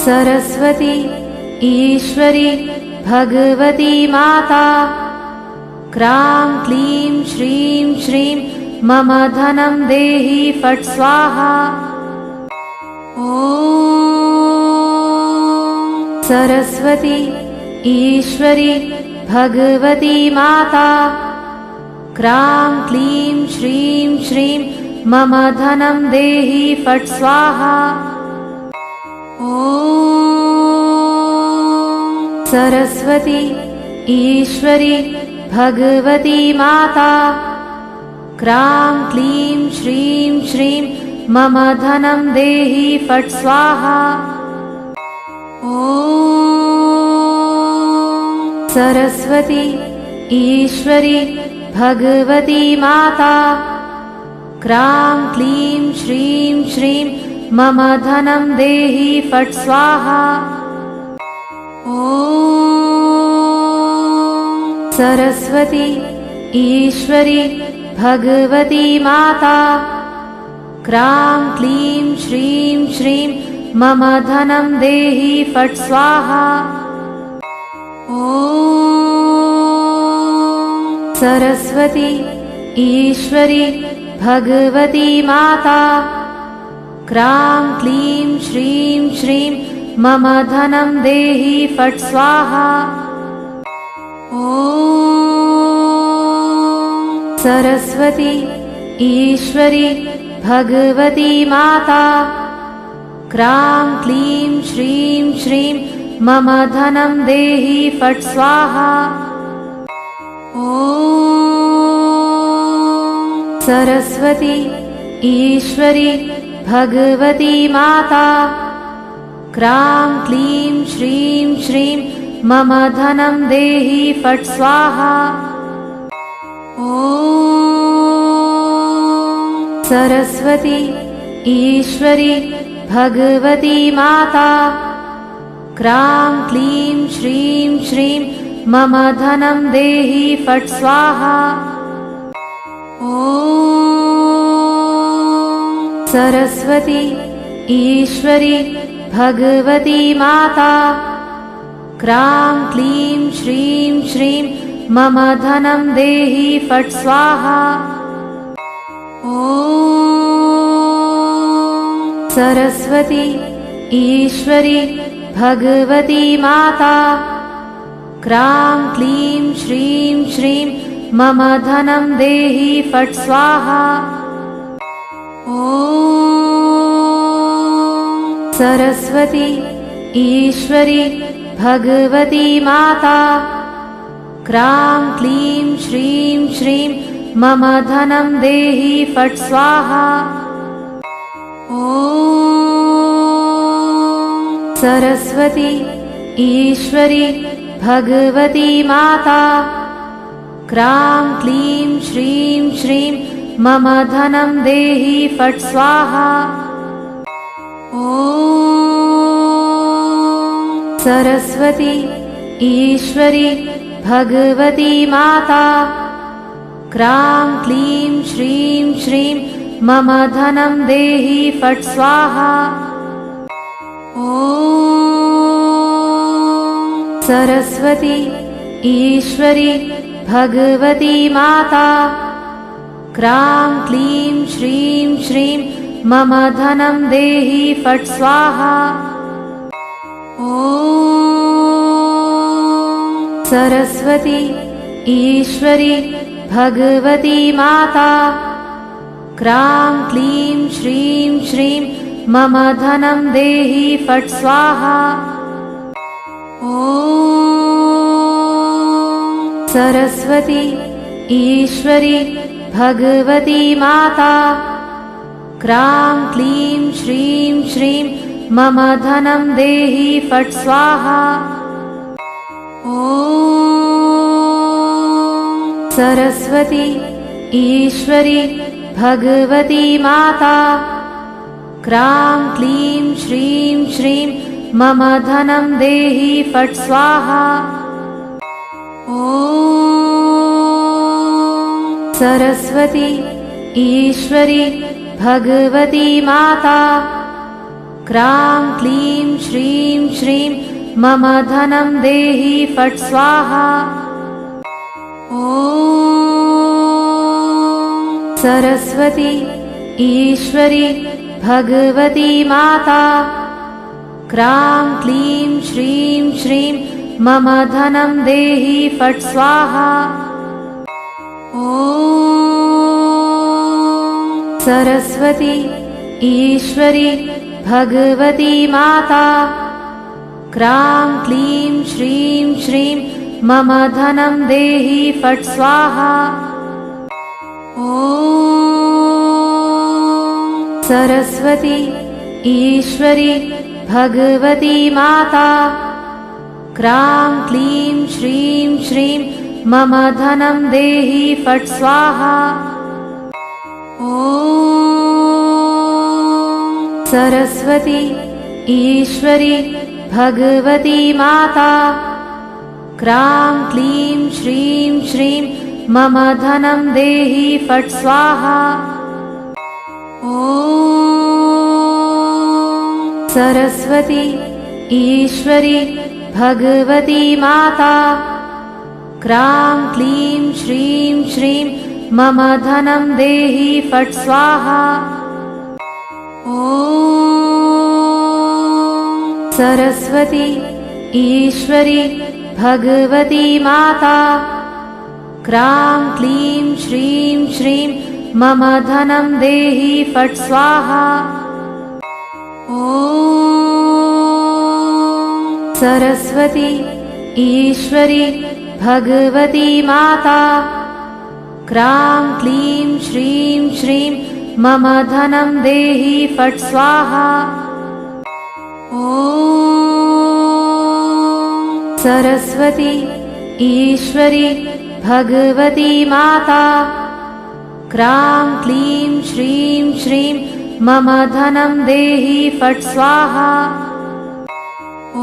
सरस्वती ईश्वरी भगवती माता। क्रां क्लीं श्रीं श्रीं मम धनं देहि फट् स्वाहा। ॐ सरस्वती ईश्वरी भगवती माता। क्रां क्लीं श्रीं श्रीं मम धनं देहि फट् स्वाहा। ॐ सरस्वती ईश्वरी भगवती माता। क्रां क्लीं श्रीं श्रीं मम धनं देहि फट् स्वाहा। ॐ सरस्वती ईश्वरी भगवती माता। क्रां क्लीं श्रीं श्रीं मम धनं देहि फट् स्वाहा। ॐ सरस्वती ईश्वरी भगवती माता। क्रां क्लीं श्रीं श्रीं मम धनं देहि फट् स्वाहा। ॐ सरस्वती ईश्वरी भगवती माता। क्रां क्लीं श्रीं श्रीं मम धनं देहि फट् स्वाहा। ॐ सरस्वती ईश्वरी भगवती माता। क्रां क्लीं श्रीं श्रीं मम धनं देहि फट् स्वाहा। ॐ सरस्वती ईश्वरी भगवती माता। क्रां क्लीं श्रीं श्रीं मम धनं देहि फट् स्वाहा। ॐ सरस्वती ईश्वरी भगवती माता। क्रां क्लीं श्रीं श्रीं मम धनं देहि फट् स्वाहा। ॐ सरस्वती ईश्वरी भगवती माता। क्रां क्लीं श्रीं श्रीं मम धनं देहि फट् स्वाहा। ॐ सरस्वती ईश्वरी भगवती माता। क्रां क्लीं श्रीं श्रीं मम धनं देहि फट् स्वाहा। ॐ सरस्वती ईश्वरी भगवती माता। क्रां क्लीं श्रीं श्रीं मम धनं देहि फट् स्वाहा। ॐ सरस्वती ईश्वरी भगवती माता। क्रां क्लीं श्रीं श्रीं मम धनं देहि फट् स्वाहा। ॐ सरस्वती ईश्वरी भगवती माता। क्रां क्लीं श्रीं श्रीं मम धनं देहि फट् स्वाहा। ॐ सरस्वती ईश्वरी भगवती माता। क्रां क्लीं श्रीं श्रीं मम धनं देहि फट् स्वाहा। ॐ सरस्वती ईश्वरी भगवती माता। क्रां क्लीं श्रीं श्रीं मम धनं देहि फट् स्वाहा। ॐ सरस्वती ईश्वरी भगवती माता। क्रां क्लीं श्रीं श्रीं मम धनं देहि फट् स्वाहा। ॐ सरस्वती ईश्वरी भगवती माता। क्रां क्लीं श्रीं श्रीं मम धनं देहि फट् स्वाहा। ॐ सरस्वती ईश्वरी भगवती माता। क्रां क्लीं श्रीं श्रीं मम धनं देहि फट् स्वाहा। ॐ सरस्वती ईश्वरी भगवती माता क्रां क्लीं श्रीं श्रीं मम धनं देहि फट् स्वाहा। ॐ सरस्वती ईश्वरी भगवती माता क्रां क्लीं श्रीं श्रीं मम धनं देहि फट् स्वाहा। ॐ सरस्वती ईश्वरी भगवती माता क्रां क्लीं श्रीं श्रीं मम धनं देहि फट् स्वाहा। ॐ सरस्वती ईश्वरी भगवती माता क्रां क्लीं श्रीं श्रीं मम धनं देहि फट् स्वाहा। ॐ सरस्वती ईश्वरी भगवती माता क्रां क्लीं श्रीं श्रीं मम धनं देहि फट् स्वाहा। ॐ सरस्वती ईश्वरी भगवती माता क्रां क्लीं श्रीं श्रीं मम धनं देहि फट् स्वाहा। ॐ सरस्वती ईश्वरी भगवती माता क्रां क्लीं श्रीं श्रीं मम धनं देहि फट् स्वाहा। ॐ सरस्वती ईश्वरी भगवती माता क्रां क्लीं श्रीं श्रीं मम धनं देहि फट् स्वाहा। ॐ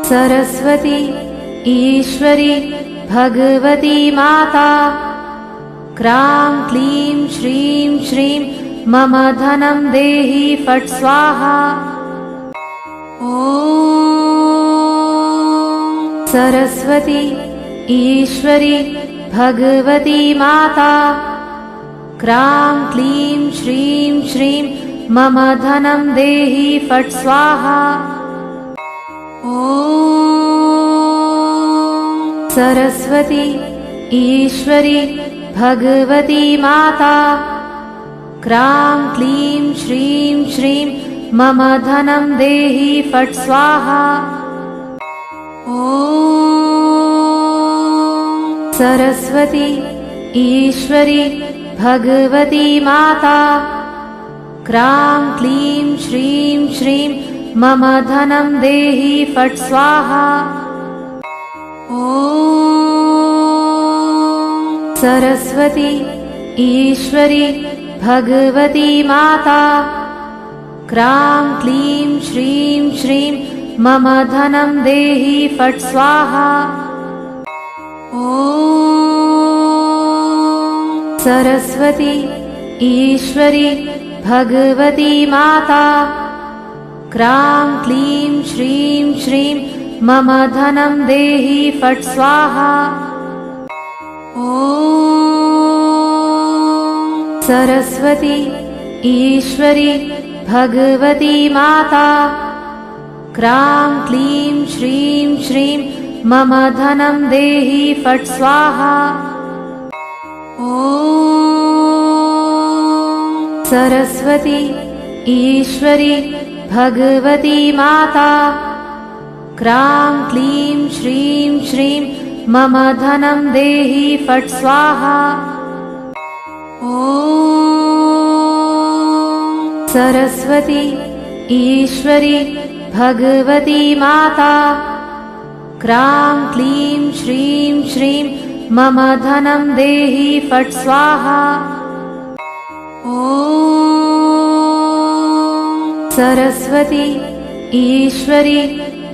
सरस्वती ईश्वरी भगवती माता क्रां क्लीं श्रीं श्रीं मम धनं देहि फट् स्वाहा। ॐ सरस्वती ईश्वरी भगवती माता क्रां क्लीं श्रीं श्रीं मम धनं देहि फट् स्वाहा। ॐ सरस्वती ईश्वरी भगवती माता क्रां क्लीं श्रीं श्रीं मम धनं देहि फट् स्वाहा। ॐ सरस्वती ईश्वरी भगवती माता क्रां क्लीं श्रीं श्रीं मम धनं देहि फट् स्वाहा। ॐ सरस्वती ईश्वरी भगवती माता क्रां क्लीं श्रीं श्रीं मम धनं देहि फट् स्वाहा। ॐ सरस्वती ईश्वरी भगवती माता क्रां क्लीं श्रीं श्रीं मम धनं देहि फट् स्वाहा। ॐ सरस्वती ईश्वरी भगवती माता क्रां क्लीं श्रीं श्रीं मम धनं देहि फट् स्वाहा। ॐ सरस्वती ईश्वरी भगवती माता क्रां क्लीं श्रीं श्रीं मम धनं देहि फट् स्वाहा। ॐ सरस्वती ईश्वरी भगवती माता क्रां क्लीं श्रीं श्रीं मम धनं देहि फट् स्वाहा। ॐ सरस्वती ईश्वरी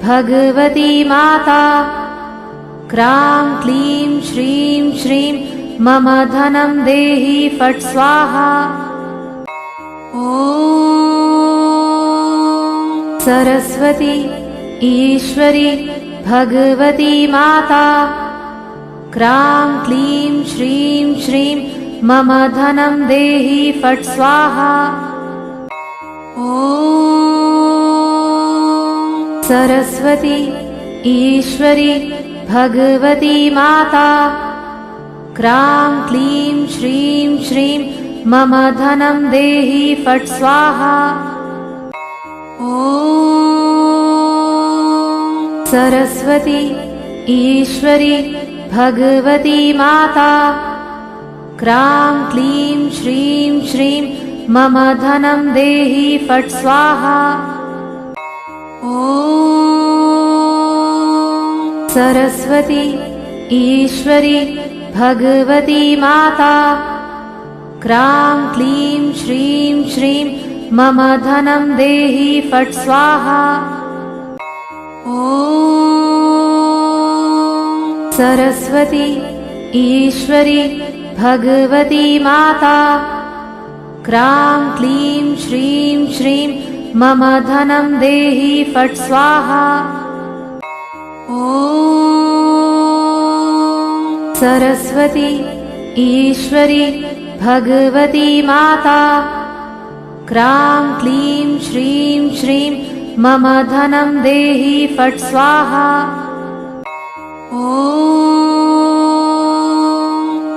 भगवती माता क्रां क्लीं श्रीं श्रीं मम धनं देहि फट् स्वाहा। ॐ सरस्वती ईश्वरी भगवती माता क्रां क्लीं श्रीं श्रीं मम धनं देहि फट् स्वाहा। ॐ सरस्वती ईश्वरी भगवती माता क्रां क्लीं श्रीं श्रीं मम धनं देहि फट् स्वाहा। ॐ सरस्वती ईश्वरी भगवती माता क्रां क्लीं श्रीं श्रीं मम धनं देहि फट् स्वाहा। ॐ सरस्वती ईश्वरी भगवती माता क्रां क्लीं श्रीं श्रीं मम धनं देहि फट् स्वाहा। ॐ सरस्वती ईश्वरी भगवती माता क्रां क्लीं श्रीं श्रीं मम धनं देहि फट् स्वाहा। ॐ सरस्वती ईश्वरी भगवती माता क्रां क्लीं श्रीं श्रीं मम धनं देहि फट् स्वाहा। ॐ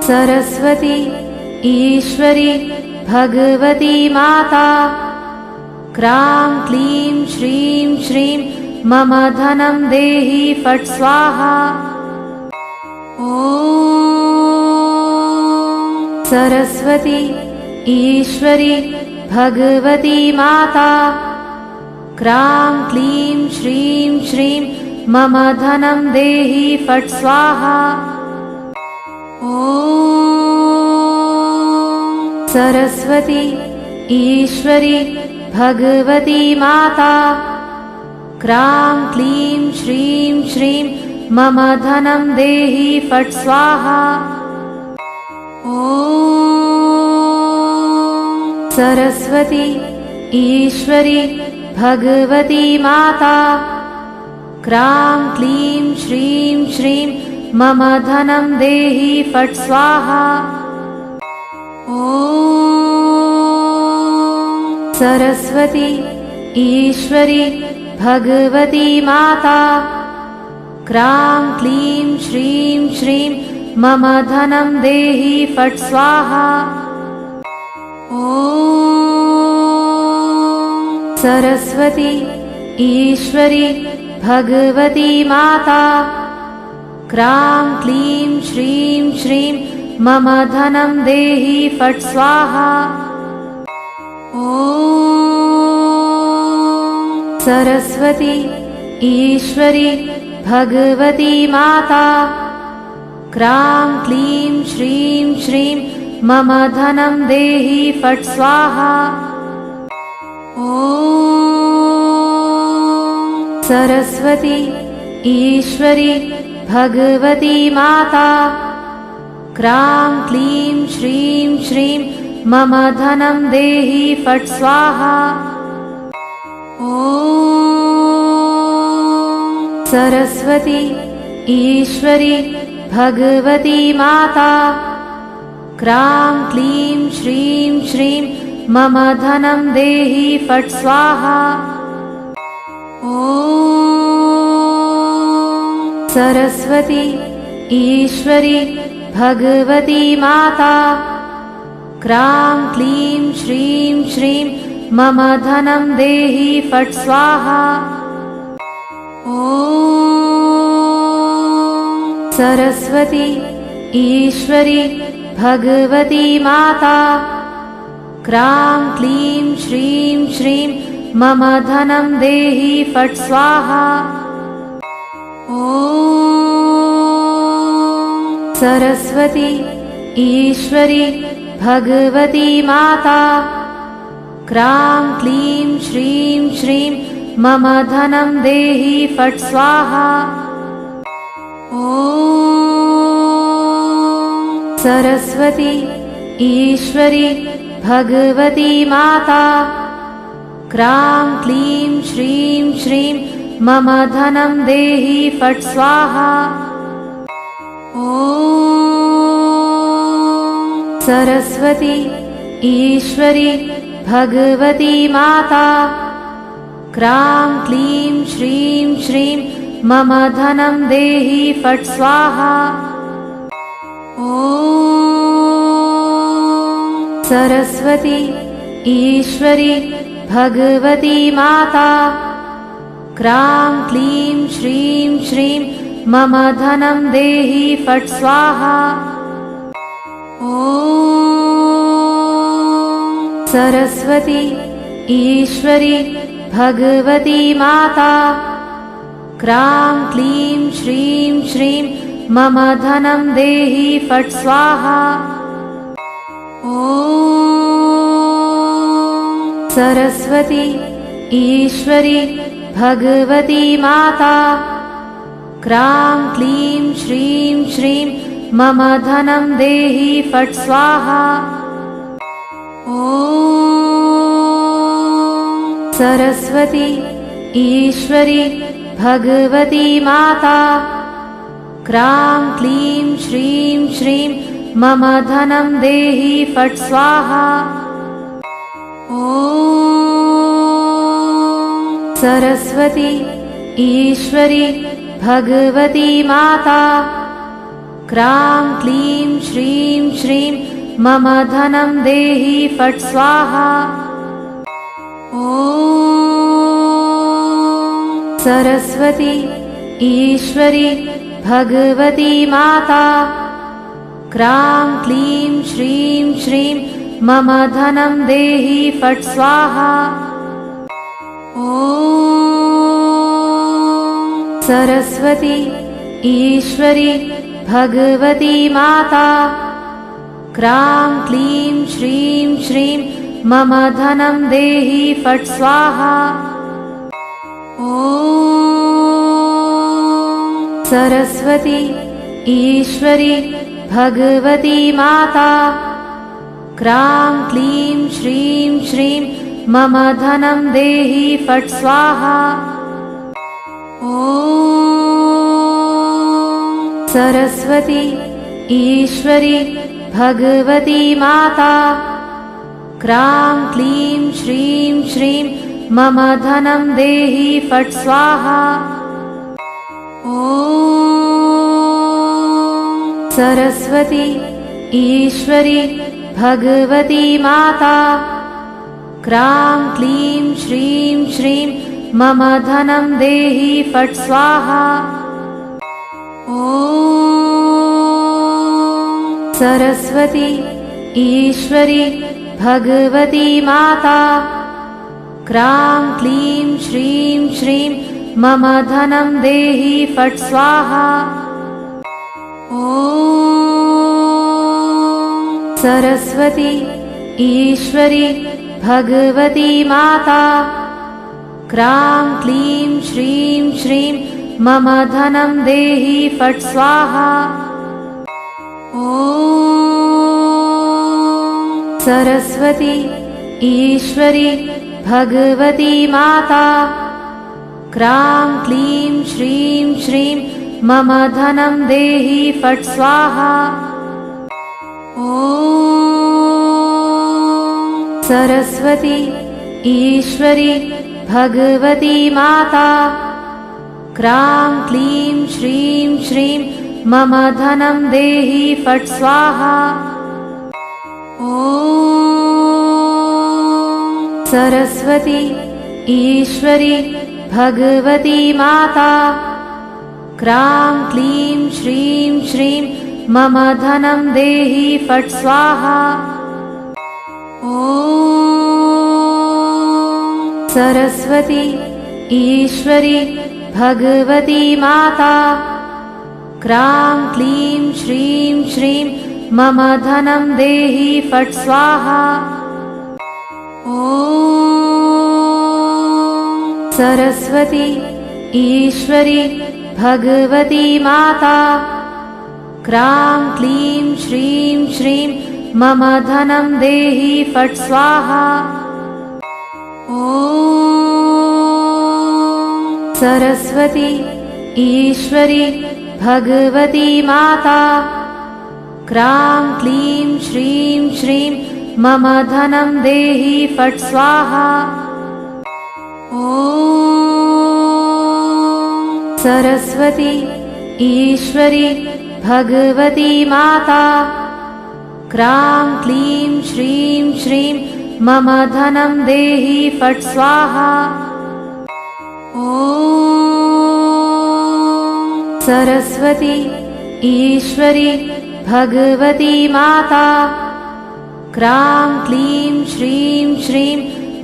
सरस्वती ईश्वरी भगवती माता क्रां क्लीं श्रीं श्रीं मम धनं देहि फट् स्वाहा। ॐ सरस्वती ईश्वरी भगवती माता क्रां क्लीं श्रीं श्रीं मम धनं देहि फट् स्वाहा। ॐ सरस्वती ईश्वरी भगवती माता क्रां क्लीं श्रीं श्रीं मम धनं देहि फट् स्वाहा। ॐ सरस्वती ईश्वरी भगवती माता क्रां क्लीं श्रीं श्रीं मम धनं देहि फट् स्वाहा। ॐ सरस्वती ईश्वरी भगवती माता क्रां क्लीं श्रीं श्रीं मम धनं देहि फट् स्वाहा। ॐ सरस्वती ईश्वरी भगवती माता क्रां क्लीं श्रीं श्रीं मम धनं देहि फट् स्वाहा। ॐ सरस्वती ईश्वरी भगवती माता क्रां क्लीं श्रीं श्रीं मम धनं देहि फट् स्वाहा। ॐ सरस्वती ईश्वरी भगवती माता क्रां क्लीं श्रीं श्रीं मम धनं देहि फट् स्वाहा। ॐ सरस्वती ईश्वरी भगवती माता क्रां क्लीं श्रीं श्रीं मम धनं देहि फट् स्वाहा। ॐ सरस्वती ईश्वरी भगवती माता क्रां क्लीं श्रीं श्रीं मम धनं देहि फट् स्वाहा। ॐ सरस्वती ईश्वरी भगवती माता क्रां क्लीं श्रीं श्रीं मम धनं देहि फट् स्वाहा। ॐ सरस्वती ईश्वरी भगवती माता क्रां क्लीं श्रीं श्रीं मम धनं देहि फट् स्वाहा। ॐ सरस्वती ईश्वरी भगवती माता क्रां क्लीं श्रीं श्रीं मम धनं देहि फट् स्वाहा। ॐ सरस्वती ईश्वरी भगवती माता क्रां क्लीं श्रीं श्रीं मम धनं देहि फट् स्वाहा। ॐ सरस्वती ईश्वरी भगवती माता क्रां क्लीं श्रीं श्रीं मम धनं देहि फट् स्वाहा। ॐ सरस्वती ईश्वरी भगवती माता क्रां क्लीं श्रीं श्रीं मम धनं देहि फट् स्वाहा। ॐ सरस्वती ईश्वरी भगवती माता क्रां क्लीं श्रीं श्रीं मम धनं देहि फट् स्वाहा। ॐ सरस्वती ईश्वरी भगवती माता क्रां क्लीं श्रीं श्रीं मम धनं देहि फट् स्वाहा। ॐ सरस्वती ईश्वरी भगवती माता क्रां क्लीं श्रीं श्रीं मम धनं देहि फट् स्वाहा। ॐ सरस्वती ईश्वरी भगवती माता क्रां क्लीं श्रीं श्रीं मम धनं देहि फट् स्वाहा। ॐ सरस्वती ईश्वरी भगवती माता क्रां क्लीं श्रीं श्रीं मम धनं देहि फट् स्वाहा। ॐ सरस्वती ईश्वरी भगवती माता क्रां क्लीं श्रीं श्रीं मम धनं देहि फट् स्वाहा। ॐ सरस्वती ईश्वरी भगवती माता क्रां क्लीं श्रीं श्रीं मम धनं देहि फट् स्वाहा। ॐ सरस्वती ईश्वरी भगवती माता क्रां क्लीं श्रीं श्रीं मम धनं देहि फट् स्वाहा। ॐ सरस्वती ईश्वरी भगवती माता क्रां क्लीं श्रीं श्रीं मम धनं देहि फट् स्वाहा। ॐ सरस्वती ईश्वरी भगवती माता क्रां क्लीं श्रीं श्रीं मम धनं देहि फट् स्वाहा। ॐ सरस्वती ईश्वरी भगवती माता क्रां क्लीं श्रीं श्रीं मम धनं देहि फट् स्वाहा। ॐ सरस्वती ईश्वरी भगवती माता क्रां क्लीं श्रीं श्रीं मम धनं देहि फट् स्वाहा। ॐ सरस्वती ईश्वरी भगवती माता क्रां क्लीं श्रीं श्रीं मम धनं देहि फट् स्वाहा। ॐ सरस्वती ईश्वरी भगवती माता क्रां क्लीं श्रीं श्रीं मम धनं देहि फट् स्वाहा। ॐ सरस्वती ईश्वरी भगवती माता क्रां क्लीं श्रीं श्रीं मम धनं देहि फट् स्वाहा। ॐ सरस्वती ईश्वरी भगवती माता क्रां क्लीं श्रीं श्रीं मम धनं देहि फट् स्वाहा। सरस्वती ईश्वरी भगवती माता क्रां क्लीं श्रीं श्रीं मम धनं देहि फट् स्वाहा। सरस्वती ईश्वरी भगवती माता क्रां क्लीं श्रीं श्रीं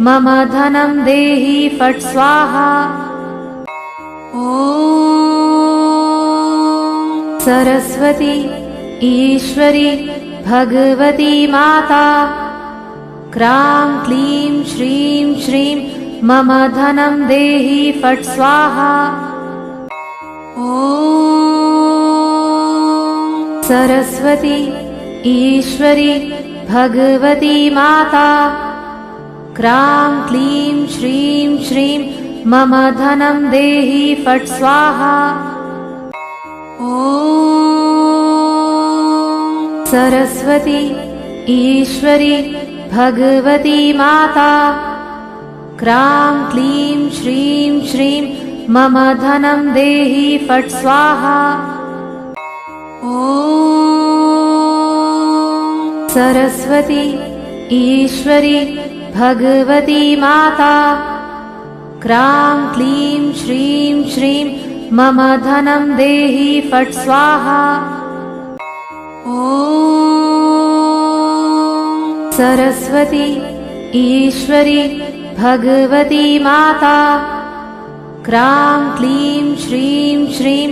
मम धनं देहि फट् स्वाहा। सरस्वती ईश्वरी भगवती माता क्रां क्लीं श्रीं श्रीं मम धनं देहि फट् स्वाहा। सरस्वती ईश्वरी भगवती माता क्रां क्लीं श्रीं श्रीं मम धनं देहि फट् स्वाहा। सरस्वती ईश्वरी भगवती माता क्रां क्लीं श्रीं श्रीं मम धनं देहि फट् स्वाहा। सरस्वती ईश्वरी भगवती माता क्रां क्लीं श्रीं श्रीं मम धनं देहि फट् स्वाहा। सरस्वती ईश्वरी भगवती माता क्रां क्लीं श्रीं श्रीं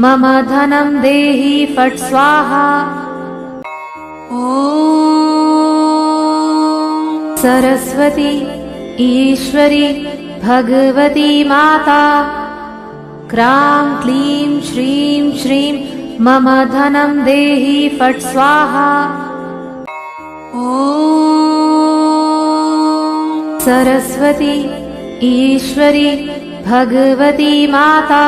मम धनं देहि फट् स्वाहा। सरस्वती ईश्वरी भगवती माता क्रां क्लीं श्रीं श्रीं मम धनं देहि फट् स्वाहा। सरस्वती ईश्वरी भगवती माता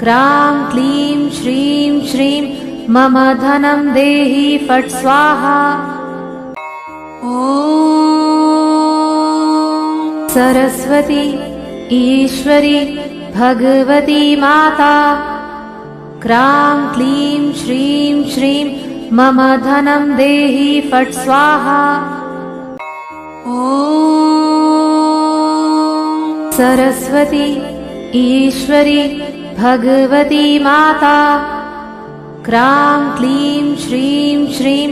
क्रां क्लीं श्रीं श्रीं मम धनं देहि फट् स्वाहा। सरस्वती ईश्वरी भगवती माता क्रां क्लीं श्रीं श्रीं मम धनं देहि फट् स्वाहा। सरस्वती ईश्वरी भगवती माता क्रां क्लीं श्रीं श्रीं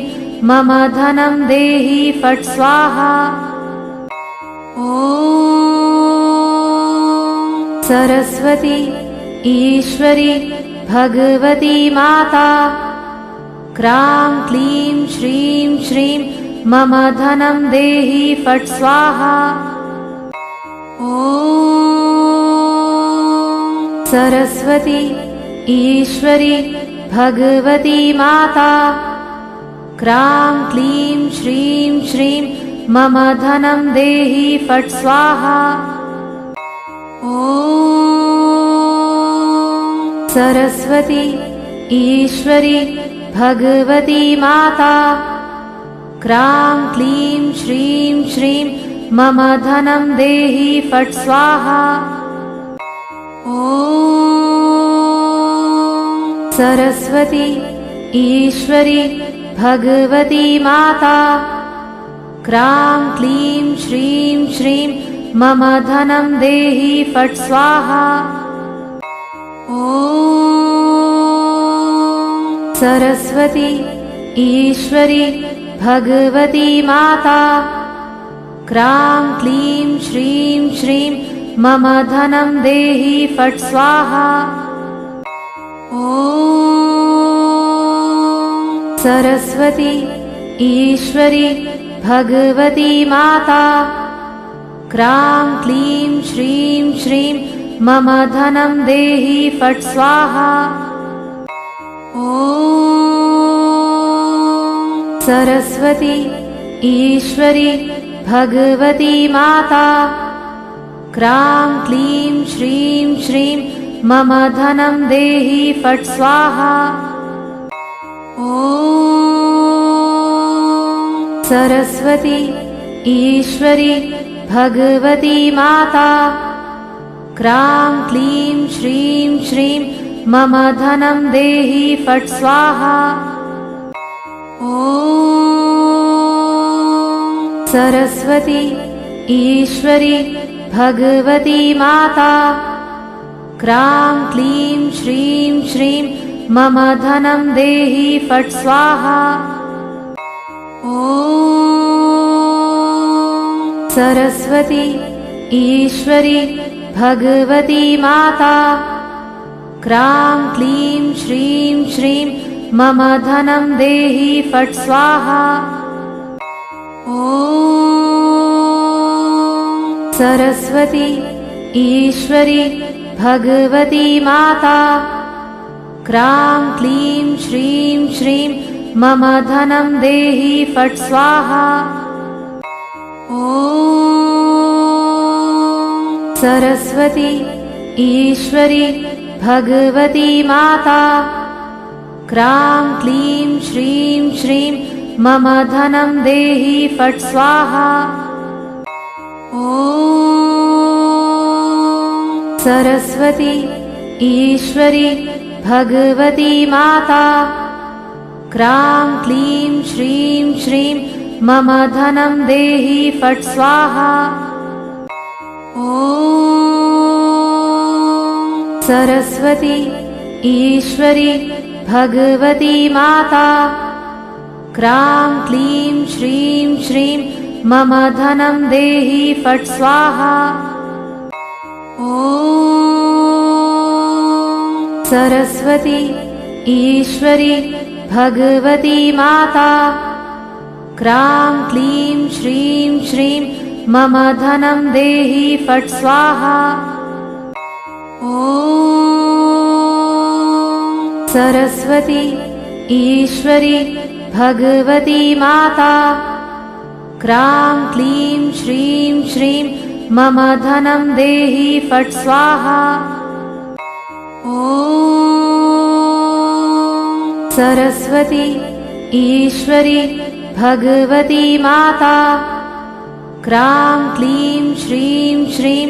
मम धनं देहि फट् स्वाहा। सरस्वती ईश्वरी भगवती माता क्रां क्लीं श्रीं श्रीं मम धनं देहि फट् स्वाहा। सरस्वती ईश्वरी भगवती माता क्रां क्लीं श्रीं श्रीं मम धनं देहि फट् स्वाहा। सरस्वती ईश्वरी भगवती माता क्रां क्लीं श्रीं श्रीं मम धनं देहि फट् स्वाहा। सरस्वती ईश्वरी भगवती माता क्रां क्लीं श्रीं श्रीं मम धनं देहि फट् स्वाहा। सरस्वती ईश्वरी भगवती माता क्रां क्लीं श्रीं श्रीं मम धनं देहि फट् स्वाहा। सरस्वती ईश्वरी भगवती माता क्रां क्लीं श्रीं श्रीं मम धनं देहि फट् स्वाहा। सरस्वती ईश्वरी भगवती माता। क्रां क्लीं श्रीं श्रीं मम धनं देहि फट् स्वाहा। ॐ सरस्वती ईश्वरी भगवती माता। क्रां क्लीं श्रीं श्रीं मम धनं देहि फट् स्वाहा। ॐ सरस्वती ईश्वरी भगवती माता। क्रां क्लीं श्रीं श्रीं मम धनं देहि फट् स्वाहा। ॐ सरस्वती ईश्वरी भगवती माता। क्रां क्लीं श्रीं श्रीं मम धनं देहि फट् स्वाहा। ॐ सरस्वती ईश्वरी भगवती माता। क्रां क्लीं श्रीं श्रीं मम धनं देहि फट् स्वाहा। ॐ सरस्वती ईश्वरी भगवती माता। क्रां क्लीं श्रीं श्रीं मम धनं देहि फट् स्वाहा। ॐ सरस्वती ईश्वरी भगवती माता। क्रां क्लीं श्रीं श्रीं मम धनं देहि फट् स्वाहा। ॐ सरस्वती ईश्वरी भगवती माता। क्रां क्लीं श्रीं श्रीं मम धनं देहि फट् स्वाहा। ॐ सरस्वती ईश्वरी भगवती माता। क्रां क्लीं श्रीं श्रीं मम धनं देहि फट् स्वाहा। ॐ सरस्वती ईश्वरी भगवती माता। क्रां क्लीं श्रीं श्रीं मम धनं देहि फट् स्वाहा। ॐ सरस्वती ईश्वरी भगवती माता। क्रां क्लीं श्रीं श्रीं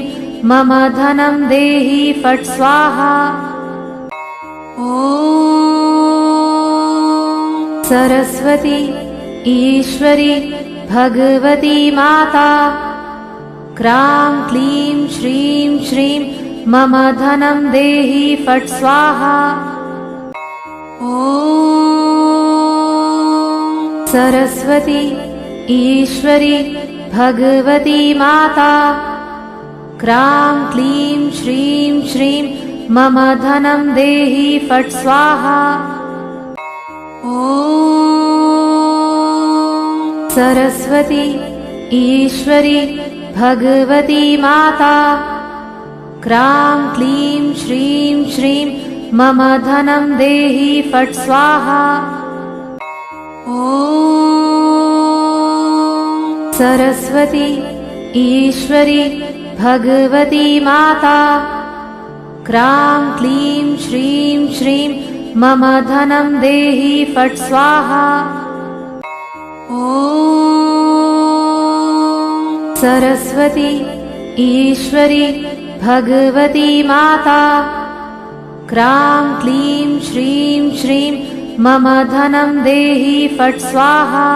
मम धनं देहि फट् स्वाहा। ॐ सरस्वती ईश्वरी भगवती माता। क्रां क्लीं श्रीं श्रीं मम धनं देहि फट् स्वाहा। ॐ सरस्वती ईश्वरी भगवती माता। क्रां क्लीं श्रीं श्रीं मम धनं देहि फट् स्वाहा। ॐ सरस्वती ईश्वरी भगवती माता। क्रां क्लीं श्रीं श्रीं मम धनं देहि फट् स्वाहा। ॐ सरस्वती ईश्वरी भगवती माता। क्रां क्लीं श्रीं श्रीं मम धनं देहि फट् स्वाहा। ॐ सरस्वती ईश्वरी भगवती माता। क्रां क्लीं श्रीं श्रीं मम धनं देहि फट् स्वाहा।